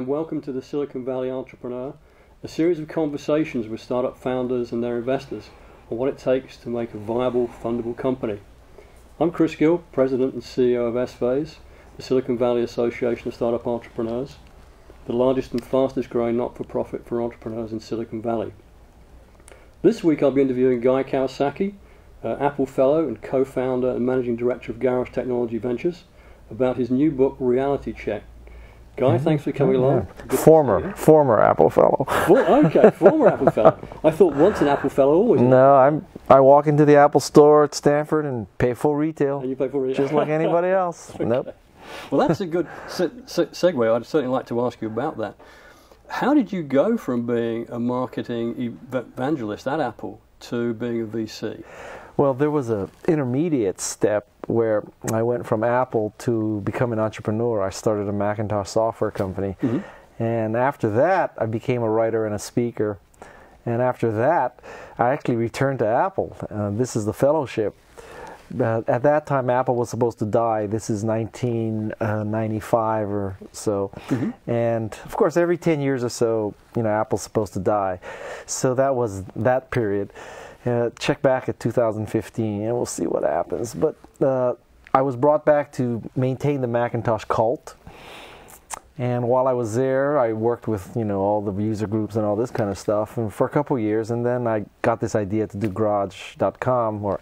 and welcome to the Silicon Valley Entrepreneur, a series of conversations with startup founders and their investors on what it takes to make a viable, fundable company. I'm Chris Gill, President and CEO of S-Phase, the Silicon Valley Association of Startup Entrepreneurs, the largest and fastest growing not-for-profit for entrepreneurs in Silicon Valley. This week I'll be interviewing Guy Kawasaki, Apple Fellow and co-founder and managing director of Garage Technology Ventures, about his new book, Reality Check. Guy, thanks for coming along. Former Apple Fellow. Okay, former Apple Fellow. I thought once an Apple Fellow, always. No, I walk into the Apple store at Stanford and pay full retail. And you pay full retail? Just like anybody else. Okay. Nope. Well, that's a good segue. I'd certainly like to ask you about that. How did you go from being a marketing evangelist at Apple to being a VC? Well, there was an intermediate step where I went from Apple to become an entrepreneur. I started a Macintosh software company. Mm-hmm. And after that, I became a writer and a speaker. And after that, I actually returned to Apple. This is the fellowship. At that time, Apple was supposed to die. This is 1995 or so. Mm-hmm. And of course, every 10 years or so, Apple's supposed to die. So that was that period. Check back at 2015 and we'll see what happens. But I was brought back to maintain the Macintosh cult. And while I was there, I worked with all the user groups and all this kind of stuff and for a couple of years. And then I got this idea to do Garage.com, or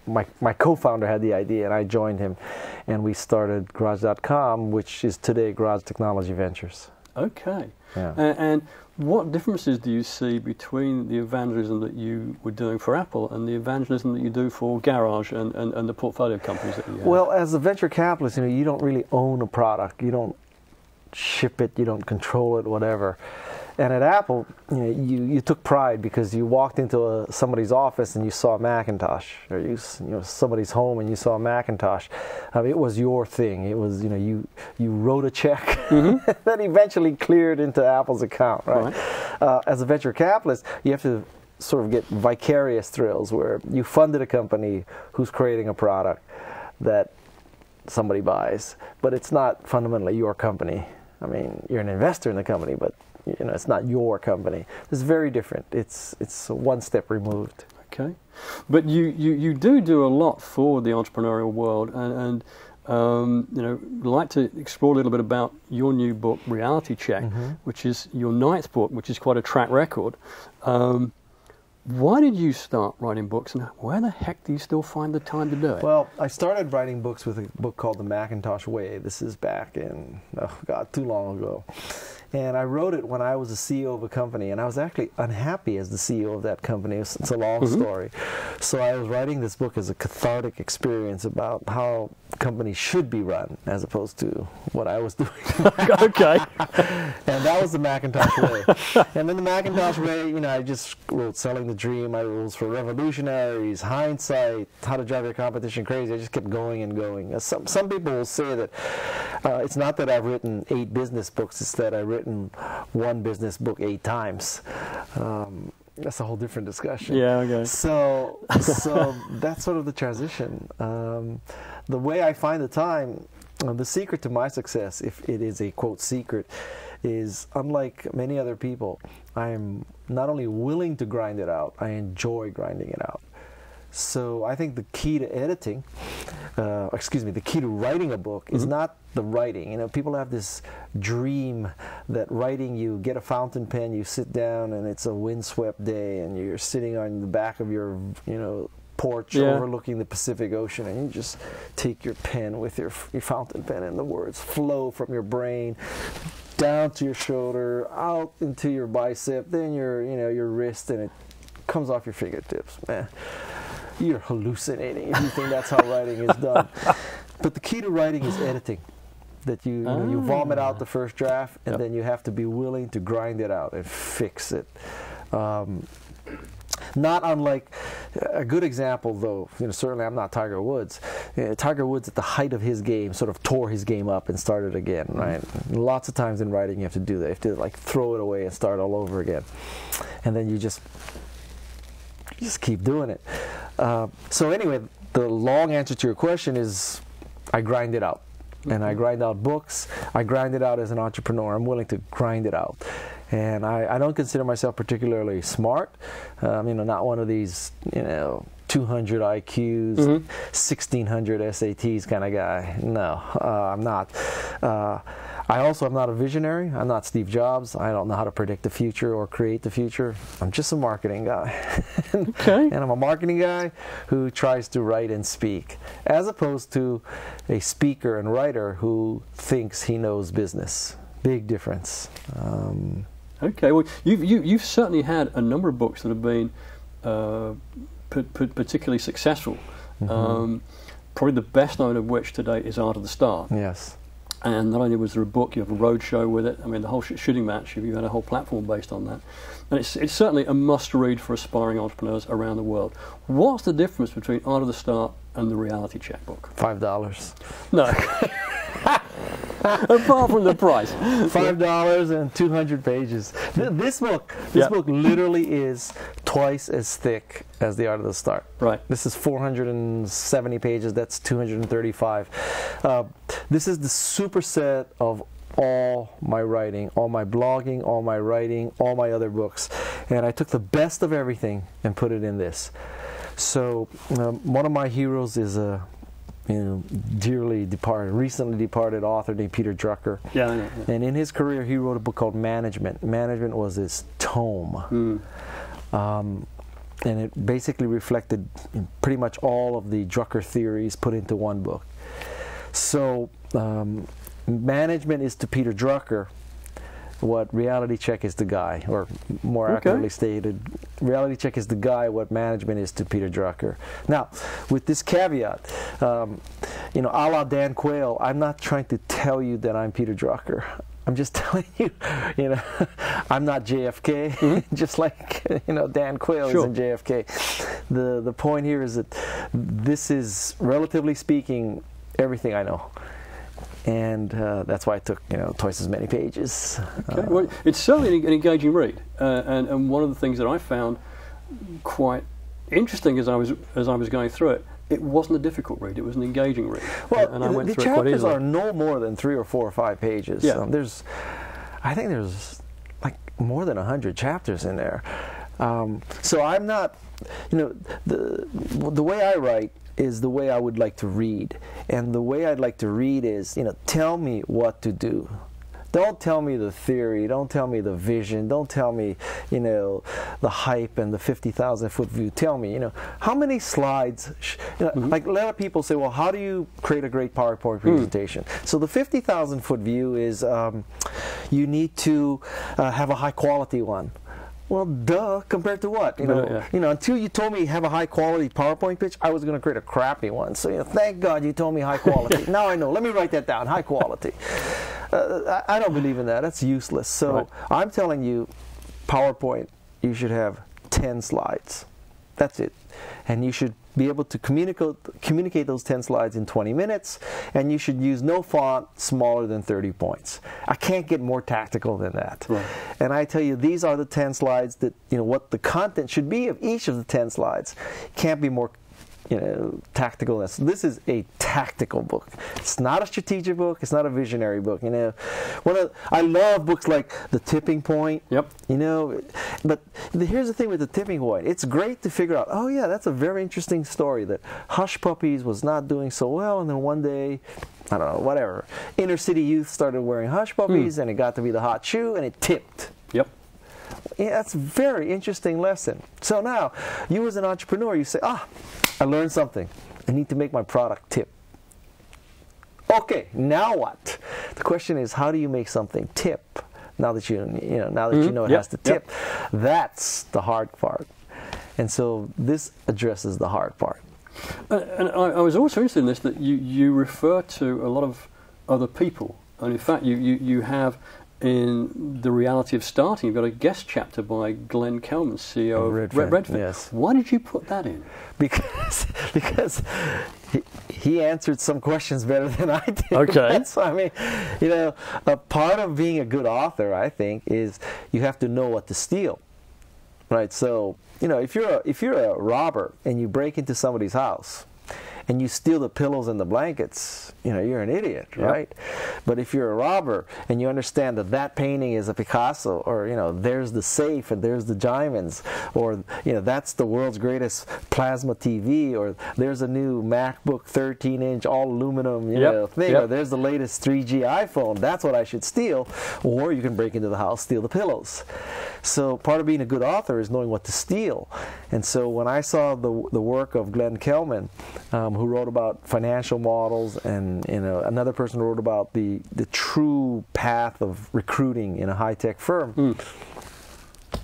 my co-founder had the idea and I joined him. And we started Garage.com, which is today Garage Technology Ventures. Okay. Yeah. And what differences do you see between the evangelism that you were doing for Apple and the evangelism that you do for Garage and the portfolio companies that you have? Well, as a venture capitalist, you don't really own a product. You don't ship it, you don't control it, whatever. And at Apple, you took pride because you walked into somebody's office and you saw a Macintosh, or somebody's home and you saw a Macintosh. It was your thing. It was you wrote a check mm-hmm. that eventually cleared into Apple's account, right? As a venture capitalist, you have to sort of get vicarious thrills where you funded a company who's creating a product that somebody buys, but it's not fundamentally your company. I mean, you're an investor in the company, but it's not your company. It's very different. It's one step removed. Okay, but you do a lot for the entrepreneurial world, and like to explore a little bit about your new book, Reality Check, mm-hmm. which is your ninth book, which is quite a track record. Why did you start writing books, and where the heck do you still find the time to do it? Well, I started writing books with a book called The Macintosh Way. This is back in, too long ago. And I wrote it when I was the CEO of a company, and I was actually unhappy as the CEO of that company. It's a long mm-hmm. story. So I was writing this book as a cathartic experience about how companies should be run, as opposed to what I was doing. Okay. And that was the Macintosh Way. And in the Macintosh Way, I just wrote Selling the Dream, I Rules for Revolutionaries, Hindsight, How to Drive Your Competition Crazy. I just kept going and going. Some people will say that it's not that I've written 8 business books, it's that I've written one business book 8 times. That's a whole different discussion. Yeah, okay. So that's sort of the transition. The way I find the time, the secret to my success, if it is a quote secret, is unlike many other people, I am not only willing to grind it out, I enjoy grinding it out. So I think the key to editing, the key to writing a book is mm-hmm. not the writing. People have this dream that writing, you get a fountain pen, you sit down, and it's a windswept day, and you're sitting on the back of your, porch overlooking the Pacific Ocean, and you just take your pen with your fountain pen, and the words flow from your brain down to your shoulder, out into your bicep, then your wrist, and it comes off your fingertips. Man, you're hallucinating if you think that's how writing is done. But the key to writing is editing. That you vomit out the first draft, and then you have to be willing to grind it out and fix it. Not unlike a good example, though. Certainly I'm not Tiger Woods. Tiger Woods, at the height of his game, sort of tore his game up and started again. Right? Lots of times in writing, you have to do that. You have to throw it away and start all over again, and then you just keep doing it. So anyway, the long answer to your question is, I grind it out. and I grind out books. I grind it out as an entrepreneur. I'm willing to grind it out. And I don't consider myself particularly smart. Not one of these, 200 IQs, 1,600 SATs kind of guy. No, I'm not. I also am not a visionary. I'm not Steve Jobs. I don't know how to predict the future or create the future. I'm just a marketing guy. Okay. And I'm a marketing guy who tries to write and speak, as opposed to a speaker and writer who thinks he knows business. Big difference. Okay. Well, you've certainly had a number of books that have been particularly successful. Probably the best known of which today is Art of the Start. Yes. And not only was there a book, you have a road show with it. I mean, the whole shooting match, you had a whole platform based on that. And it's certainly a must-read for aspiring entrepreneurs around the world. What's the difference between Art of the Start and the Reality Check book? $5. No. Apart from the price. $5 and 200 pages. This book literally is twice as thick as The Art of the Start. Right. This is 470 pages. That's 235. This is the superset of all my writing, all my blogging, all my writing, all my other books. And I took the best of everything and put it in this. So one of my heroes is a recently departed author named Peter Drucker. Yeah, I know. Yeah. And in his career, he wrote a book called Management. Management was his tome. And it basically reflected pretty much all of the Drucker theories put into one book. So Management is to Peter Drucker what Reality Check is to Guy, or more accurately stated, Reality Check is to Guy what Management is to Peter Drucker. Now, with this caveat, a la Dan Quayle, I'm not trying to tell you that I'm Peter Drucker. I'm just telling you, I'm not JFK, just like Dan Quayle isn't JFK. The point here is that this is, relatively speaking, everything I know. And that's why I took twice as many pages. Okay. Well, it's certainly an engaging read, and one of the things that I found quite interesting as I was going through it, it wasn't a difficult read; it was an engaging read. Well, and I went the through it quite chapters easily. are no more than 3 or 4 or 5 pages. Yeah. I think there's like more than 100 chapters in there. So I'm not, the way I write is the way I would like to read. And the way I'd like to read is, tell me what to do. Don't tell me the theory, don't tell me the vision, don't tell me, the hype and the 50,000-foot view. Tell me, how many slides, like a lot of people say, well, how do you create a great PowerPoint presentation? So the 50,000-foot view is you need to have a high-quality one. Well, duh, compared to what? Until you told me have a high-quality PowerPoint pitch, I was going to create a crappy one. So, thank God you told me high quality. Now I know. Let me write that down, high quality. I don't believe in that. That's useless. So I'm telling you, PowerPoint, you should have 10 slides. That's it. And you should be able to communicate those 10 slides in 20 minutes, and you should use no font smaller than 30 points. I can't get more tactical than that. Right. And I tell you, these are the 10 slides that, what the content should be of each of the 10 slides. Can't be more tactical. This is a tactical book. It's not a strategic book. It's not a visionary book. I love books like The Tipping Point. Yep. But here's the thing with The Tipping Point. It's great to figure out, oh yeah, that's a very interesting story that Hush Puppies was not doing so well, and then one day, I don't know, whatever, inner city youth started wearing Hush Puppies, and it got to be the hot shoe, and it tipped. Yep. Yeah, that's a very interesting lesson. So now, you as an entrepreneur, you say, I learned something. I need to make my product tip. Okay, now what? The question is, how do you make something tip? Now that you know it has to tip, that's the hard part. And so this addresses the hard part. And I was also interested in this, that you refer to a lot of other people, and in fact you have, in The Reality of Starting, you've got a guest chapter by Glenn Kelman, CEO of Redfin. Yes. Why did you put that in? Because he answered some questions better than I did. Okay. So, a part of being a good author, I think, is you have to know what to steal. Right? So, if you're a robber and you break into somebody's house, and you steal the pillows and the blankets, you're an idiot, right? But if you're a robber and you understand that that painting is a Picasso, or there's the safe and there's the diamonds, or that's the world's greatest plasma TV, or there's a new MacBook 13-inch all aluminum thing, or there's the latest 3G iPhone, that's what I should steal. Or you can break into the house, steal the pillows. So part of being a good author is knowing what to steal. And so when I saw the work of Glenn Kelman, who wrote about financial models, and another person wrote about the true path of recruiting in a high-tech firm,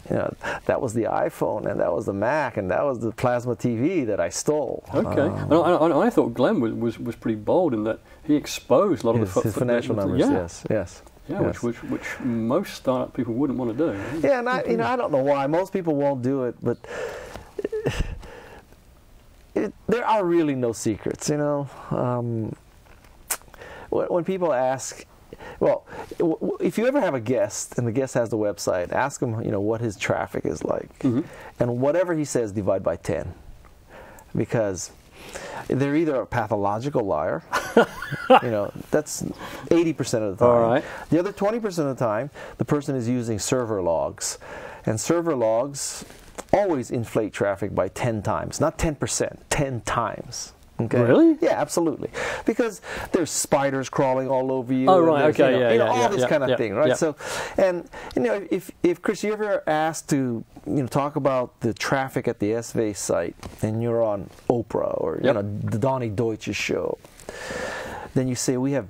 that was the iPhone, and that was the Mac, and that was the plasma TV that I stole. Okay. And I thought Glenn was pretty bold in that he exposed a lot of his financial numbers. Yes. Yeah, yes. Which most startup people wouldn't want to do. Right? Yeah, and I don't know why most people won't do it, but there are really no secrets. When people ask, well, if you ever have a guest and the guest has the website, ask him, what his traffic is like, and whatever he says, divide by 10, because they're either a pathological liar, that's 80% of the time. All right. The other 20% of the time, the person is using server logs. And server logs always inflate traffic by 10 times. Not 10%, 10 times. Okay? Really? Yeah, absolutely. Because there's spiders crawling all over you. Oh, right, okay, all this kind of thing, right? Yeah. So, and, if Chris, you ever asked to, talk about the traffic at the SV site, and you're on Oprah or, the Donnie Deutsch's show, then you say, we have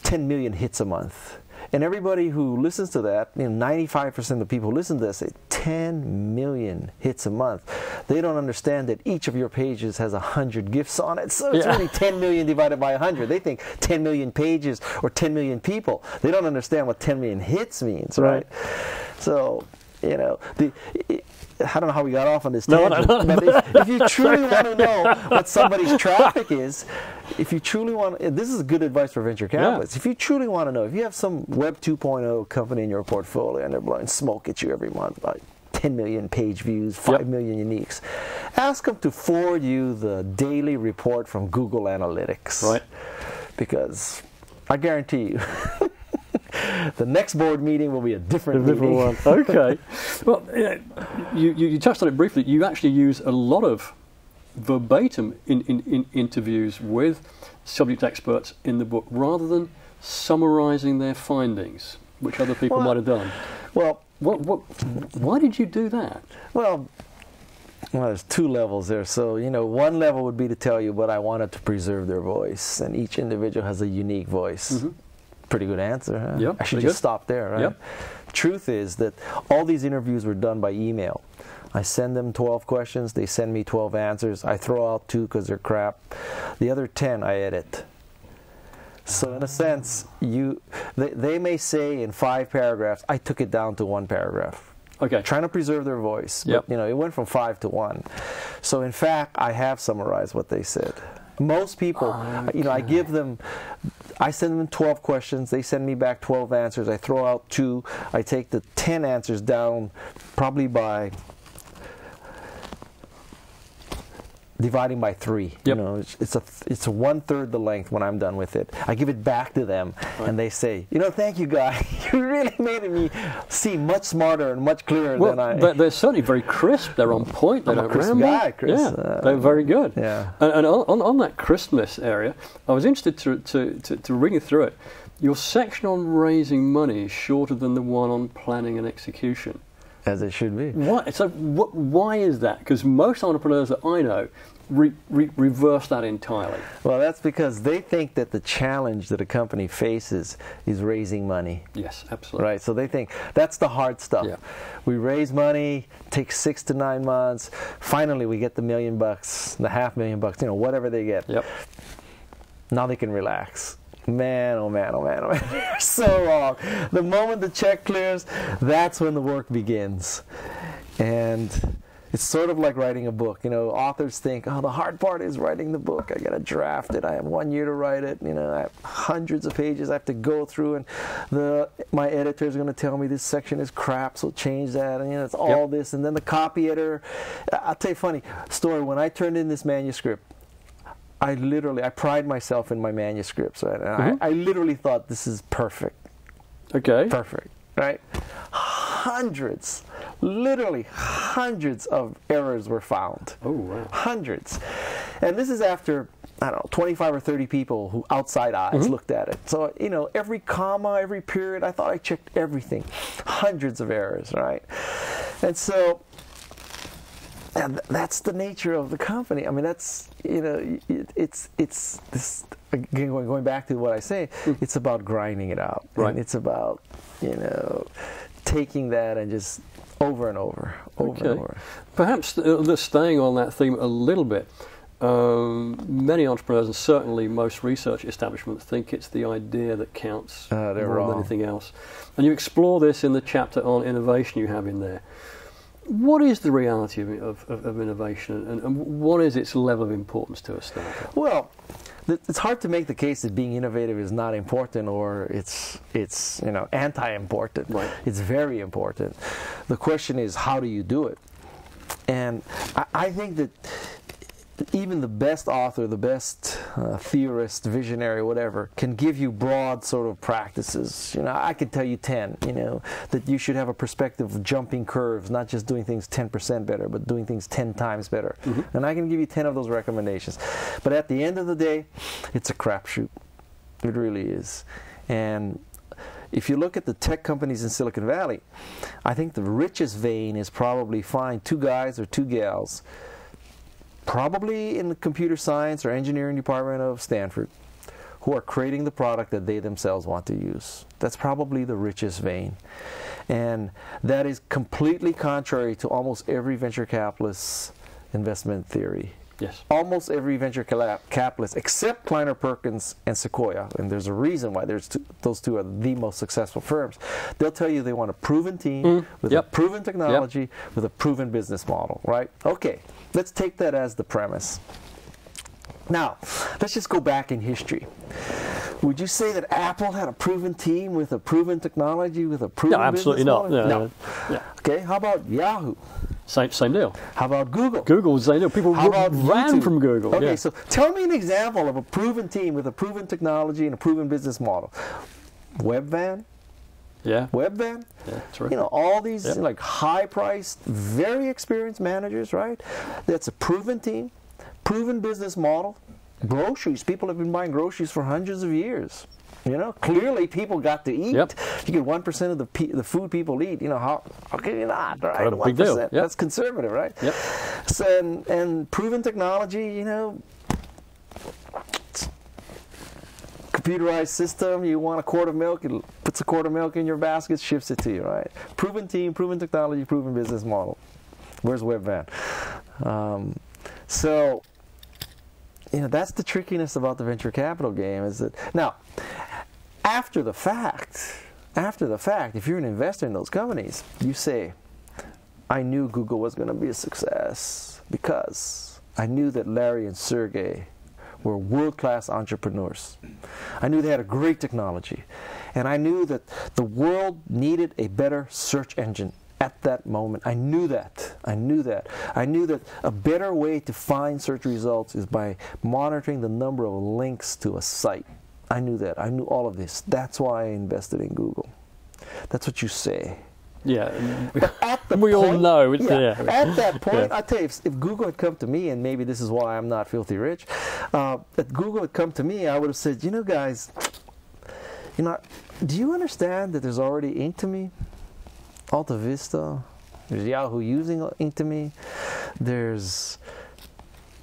10 million hits a month. And everybody who listens to that, 95% of the people who listen to this say 10 million hits a month. They don't understand that each of your pages has 100 GIFs on it. So it's only 10 million divided by 100. They think 10 million pages or 10 million people. They don't understand what 10 million hits means, right? So, I don't know how we got off on this tangent, but if you truly want to know what somebody's traffic is, if you truly want, this is good advice for venture capitalists. If you truly want to know, if you have some Web 2.0 company in your portfolio and they're blowing smoke at you every month, like 10 million page views, 5 million uniques, ask them to forward you the daily report from Google Analytics. Right. Because I guarantee you, the next board meeting will be a different meeting. One. Okay. Well, you touched on it briefly. You actually use a lot of verbatim in interviews with subject experts in the book, rather than summarizing their findings, which other people might have done. Well, why did you do that? Well, there's two levels there. So, one level would be to tell you, but I wanted to preserve their voice, and each individual has a unique voice. Mm-hmm. Pretty good answer, huh? Yep, I should just stop there, right? Yep. Truth is that all these interviews were done by email. I send them 12 questions, they send me 12 answers. I throw out 2 because they're crap. The other 10 I edit. So in a sense, they may say in 5 paragraphs, I took it down to 1 paragraph. Okay. Trying to preserve their voice. But, it went from 5 to 1. So in fact, I have summarized what they said. Most people, I send them 12 questions, they send me back 12 answers, I throw out 2, I take the 10 answers down probably by dividing by 3. Yep. It's a 1/3 the length when I'm done with it. I give it back to them, and they say, thank you, Guy. You really made me seem much smarter and much clearer than I. But they're certainly very crisp. They're on point. They don't ramble. Guy, Chris. Yeah, they're very good. Yeah. And on that crispness area, I was interested to reading through it. Your section on raising money is shorter than the one on planning and execution. As it should be. Why is that? Because most entrepreneurs that I know reverse that entirely. Well, that's because they think that the challenge that a company faces is raising money. Yes, absolutely. Right, so they think that's the hard stuff. Yeah. We raise money, takes 6 to 9 months. Finally, we get the $1 million, the $500,000, whatever they get. Yep. Now they can relax. Man, oh man, oh man, oh man. You're so wrong. The moment the check clears, that's when the work begins. And it's sort of like writing a book. Authors think, the hard part is writing the book. I got to draft it. I have 1 year to write it. I have hundreds of pages I have to go through, and my editor is going to tell me this section is crap, so change that. And it's all this. And then the copy editor. I'll tell you a funny story. When I turned in this manuscript, I pride myself in my manuscripts, right? And I literally thought this is perfect. Okay. Perfect, right? Literally hundreds of errors were found. Oh, wow. Hundreds. And this is after, I don't know, 25 or 30 people who outside eyes looked at it. So, you know, every comma, every period, I thought I checked everything. Hundreds of errors, right? And so, and that's the nature of the company. I mean, that's, you know, it's this, again, going back to what I say, it's about grinding it out. Right. And it's about, you know, taking that and just over and over and over. Perhaps staying on that theme a little bit, many entrepreneurs and certainly most research establishments think it's the idea that counts more than anything else. And you explore this in the chapter on innovation you have in there. What is the reality of innovation, and what is its level of importance to a startup? Well, it's hard to make the case that being innovative is not important or it's you know, anti-important. Right. It's very important. The question is, how do you do it? And I think that even the best author, the best theorist, visionary, whatever, can give you broad sort of practices. You know, I could tell you 10, you know, that you should have a perspective of jumping curves, not just doing things 10% better, but doing things 10 times better. And I can give you 10 of those recommendations. But at the end of the day, it's a crapshoot. It really is. And if you look at the tech companies in Silicon Valley, I think the richest vein is probably find 2 guys or 2 gals, probably in the computer science or engineering department of Stanford, who are creating the product that they themselves want to use. That's probably the richest vein. And that is completely contrary to almost every venture capitalist investment theory. Yes. Almost every venture capitalist, except Kleiner Perkins and Sequoia, and there's a reason why those two are the most successful firms, they'll tell you they want a proven team with a proven technology, with a proven business model, right? Okay, let's take that as the premise. Now, let's just go back in history. Would you say that Apple had a proven team with a proven technology, with a proven absolutely business not. model? No. Yeah. Okay, how about Yahoo? Same deal. How about Google? Google was the same deal. People ran YouTube? from Google. Okay, so tell me an example of a proven team with a proven technology and a proven business model. Webvan? Yeah. Webvan? Yeah, terrific. You know, all these like high-priced, very experienced managers, right? That's a proven team, proven business model. Groceries. People have been buying groceries for hundreds of years. You know, clearly people got to eat. If you get 1% of the food people eat, you know, how can you not, right? 1%. Big deal. That's conservative, right? So, and proven technology, you know, computerized system, you want a quart of milk, it puts a quart of milk in your basket, ships it to you, right? Proven team, proven technology, proven business model. Where's Webvan? So, you know, that's the trickiness about the venture capital game, is that now, after the fact, if you're an investor in those companies, you say, I knew Google was going to be a success because I knew that Larry and Sergey were world-class entrepreneurs. I knew they had a great technology, and I knew that the world needed a better search engine. At that moment, I knew that. I knew that a better way to find search results is by monitoring the number of links to a site. I knew that. I knew all of this. That's why I invested in Google. That's what you say. Yeah. But at the we point, all know. At that point, I tell you, if Google had come to me, and maybe this is why I'm not filthy rich, if Google had come to me, I would have said, you know, guys, you know, do you understand that there's already Inktomi? Alta Vista, there's Yahoo using Inktomi, there's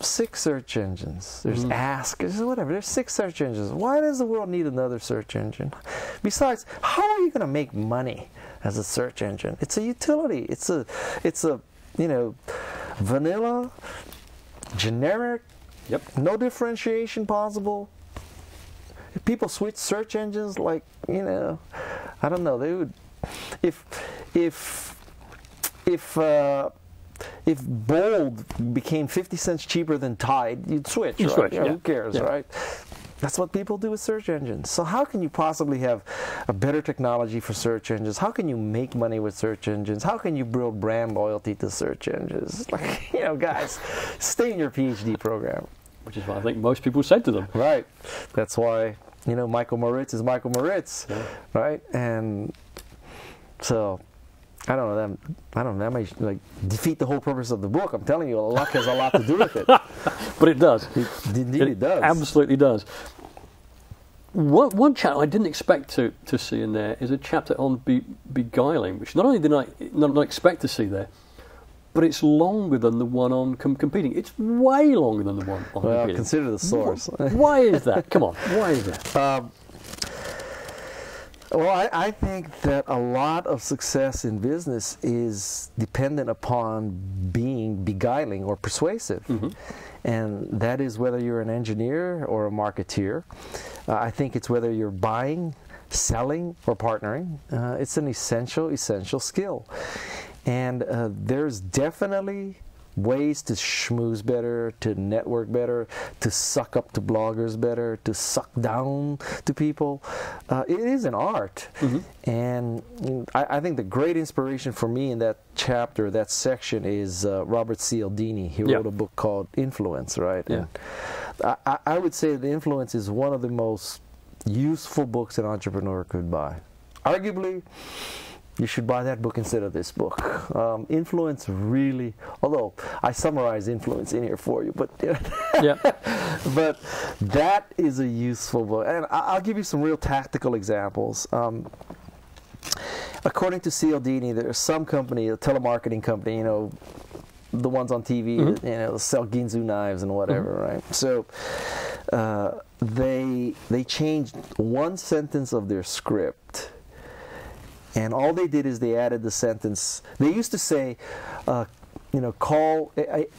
6 search engines, there's Ask, there's whatever, there's 6 search engines. Why does the world need another search engine? Besides, how are you going to make money as a search engine? It's a utility. It's a you know, vanilla, generic, no differentiation possible. If people switch search engines, like, you know, I don't know, they would. If Bold became 50 cents cheaper than Tide, you'd switch, right? Switch, Who cares, right? That's what people do with search engines. So how can you possibly have a better technology for search engines? How can you make money with search engines? How can you build brand loyalty to search engines? Like, you know, guys, stay in your PhD program. which is what I think most people said to them. Right. That's why, you know, Michael Moritz is Michael Moritz, right? And so, I don't know, that may like defeat the whole purpose of the book. I'm telling you, luck has a lot to do with it. But it does. It does. Absolutely does. One chapter I didn't expect to see in there is a chapter on beguiling, which not only did I not expect to see there, but it's longer than the one on competing. It's way longer than the one on competing. Well, consider the source. Why is that? Come on, why is that? Well, I think that a lot of success in business is dependent upon being beguiling or persuasive. Mm-hmm. And that is whether you're an engineer or a marketeer. I think it's whether you're buying, selling, or partnering. It's an essential skill. And there's definitely ways to schmooze better, to network better, to suck up to bloggers better, to suck down to people. It is an art. Mm-hmm. And I think the great inspiration for me in that chapter, that section, is Robert Cialdini. He wrote a book called Influence, right? Yeah. And I would say that Influence is one of the most useful books an entrepreneur could buy. Arguably, you should buy that book instead of this book. Influence really, although I summarize Influence in here for you, but but that is a useful book. And I'll give you some real tactical examples. According to Cialdini, there's some company, a telemarketing company, you know, the ones on TV, mm-hmm. you know, sell Ginsu knives and whatever, mm-hmm. right? So they changed one sentence of their script. And all they did is they added the sentence. They used to say, you know,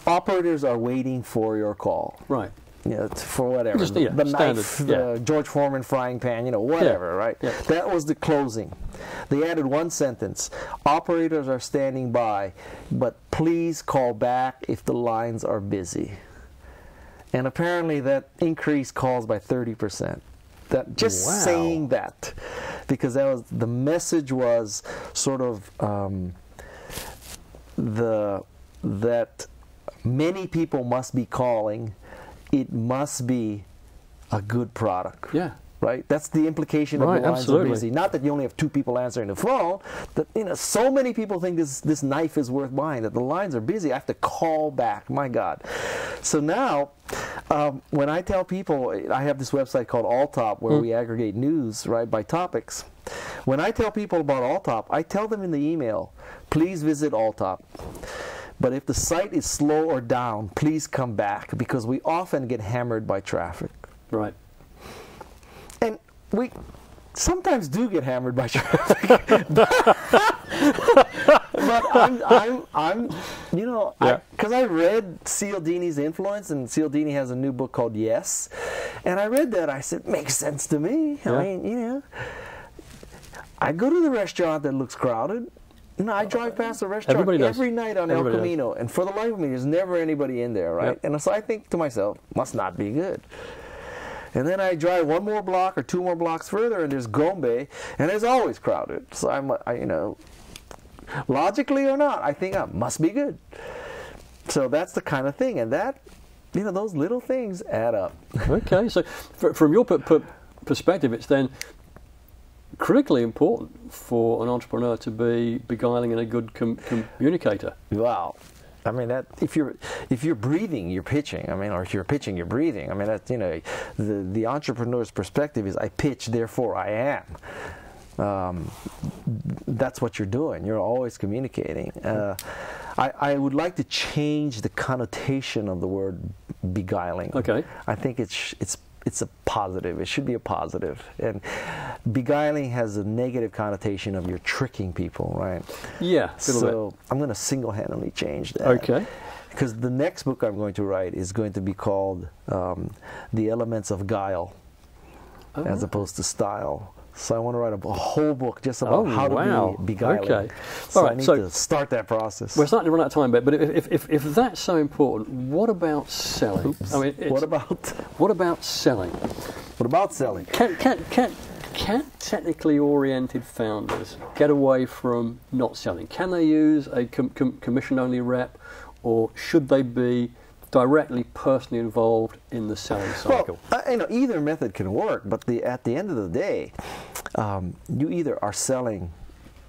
operators are waiting for your call. Right. You know, for whatever. Just, the standard. knife, the George Foreman frying pan, you know, whatever, right? Yeah. That was the closing. They added one sentence. Operators are standing by, but please call back if the lines are busy. And apparently that increased calls by 30%. That just saying that, because that was the message was sort of that many people must be calling. It must be a good product. Yeah. Right. That's the implication of the lines are busy. Not that you only have two people answering the phone. That, you know, so many people think this knife is worth buying. That the lines are busy. I have to call back. My God. So now, when I tell people, I have this website called Alltop where we aggregate news, right, by topics. When I tell people about Alltop, I tell them in the email, please visit Alltop. But if the site is slow or down, please come back, because we often get hammered by traffic. Right. And we sometimes do get hammered by traffic. But I'm you know, because I read Cialdini's Influence, and Cialdini has a new book called Yes, and I read that. I said, makes sense to me. I mean, you know, I go to the restaurant that looks crowded. You know, I drive past the restaurant every night on El Camino, and for the life of me, there's never anybody in there, right? Yep. And so I think to myself, must not be good. And then I drive one more block or two more blocks further, and there's Gombe, and it's always crowded. So you know, logically or not, I think it must be good. So that's the kind of thing, and that, you know, those little things add up. Okay, so from your perspective, it's then critically important for an entrepreneur to be beguiling and a good communicator. Wow. I mean, that if you're breathing, you're pitching. I mean, or if you're pitching, you're breathing. I mean, that's, you know, the entrepreneur's perspective is I pitch, therefore I am. That's what you're doing. You're always communicating. I would like to change the connotation of the word beguiling. Okay. I think it's a positive. It should be a positive. And beguiling has a negative connotation of you're tricking people, right? Yeah. So I'm going to single-handedly change that. Okay. Because the next book I'm going to write is going to be called The Elements of Guile, as opposed to Style. So I want to write a whole book just about how to be beguiling. Okay. So I need to start that process. We're starting to run out of time, but if that's so important, what about selling? Oops. I mean, what about selling? What about selling? Can technically oriented founders get away from not selling? Can they use a commission-only rep, or should they be directly, personally involved in the selling cycle? Well, either method can work, but at the end of the day, you either are selling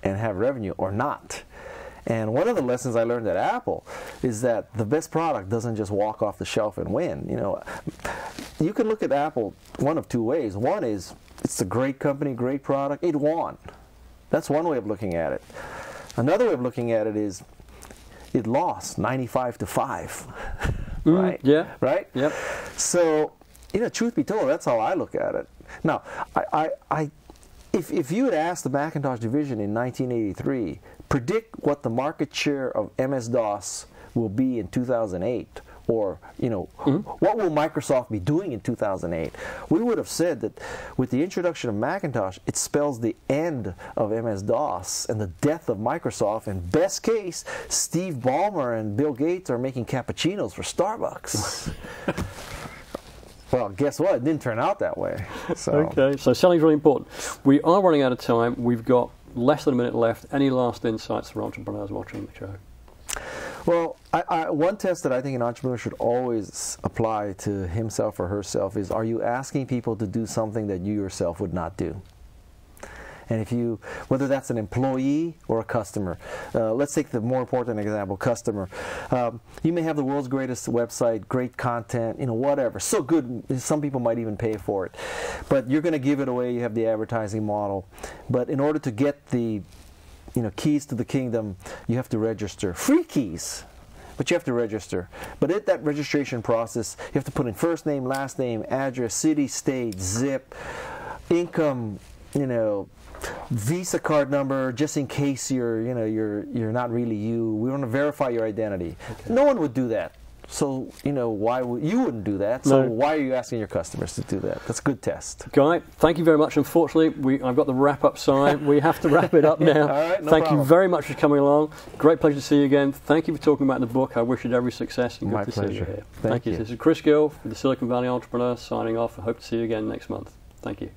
and have revenue or not. And one of the lessons I learned at Apple is that the best product doesn't just walk off the shelf and win. You can look at Apple one of two ways. One is it's a great company, great product, it won. That's one way of looking at it. Another way of looking at it is it lost 95-5. Right? Yeah. Right? Yep. So, truth be told, that's how I look at it. Now, if you had asked the Macintosh division in 1983, predict what the market share of MS-DOS will be in 2008, or what will Microsoft be doing in 2008, we would have said that with the introduction of Macintosh, it spells the end of MS-DOS and the death of Microsoft. And best case, Steve Ballmer and Bill Gates are making cappuccinos for Starbucks. Well, guess what? It didn't turn out that way. Okay, so selling is really important. We are running out of time. We've got less than a minute left. Any last insights for entrepreneurs watching the show? Well, one test that I think an entrepreneur should always apply to himself or herself is, are you asking people to do something that you yourself would not do? And whether that's an employee or a customer, let's take the more important example, customer. You may have the world's greatest website, great content, whatever, so good, some people might even pay for it. But you're going to give it away, you have the advertising model. But in order to get the keys to the kingdom, you have to register. Free keys, but you have to register. But at that registration process, you have to put in first name, last name, address, city, state, zip, income, Visa card number, just in case you're not really you. We want to verify your identity. Okay. No one would do that. So, why you wouldn't do that? So why are you asking your customers to do that? That's a good test. Guy, thank you very much. Unfortunately, I've got the wrap-up sign. We have to wrap it up now. All right, no Thank problem. you very much for coming along. Great pleasure to see you again. Thank you for talking about the book. I wish you every success. And My good to pleasure. see you here. Thank you. This is Chris Gill, the Silicon Valley Entrepreneur, signing off. I hope to see you again next month. Thank you.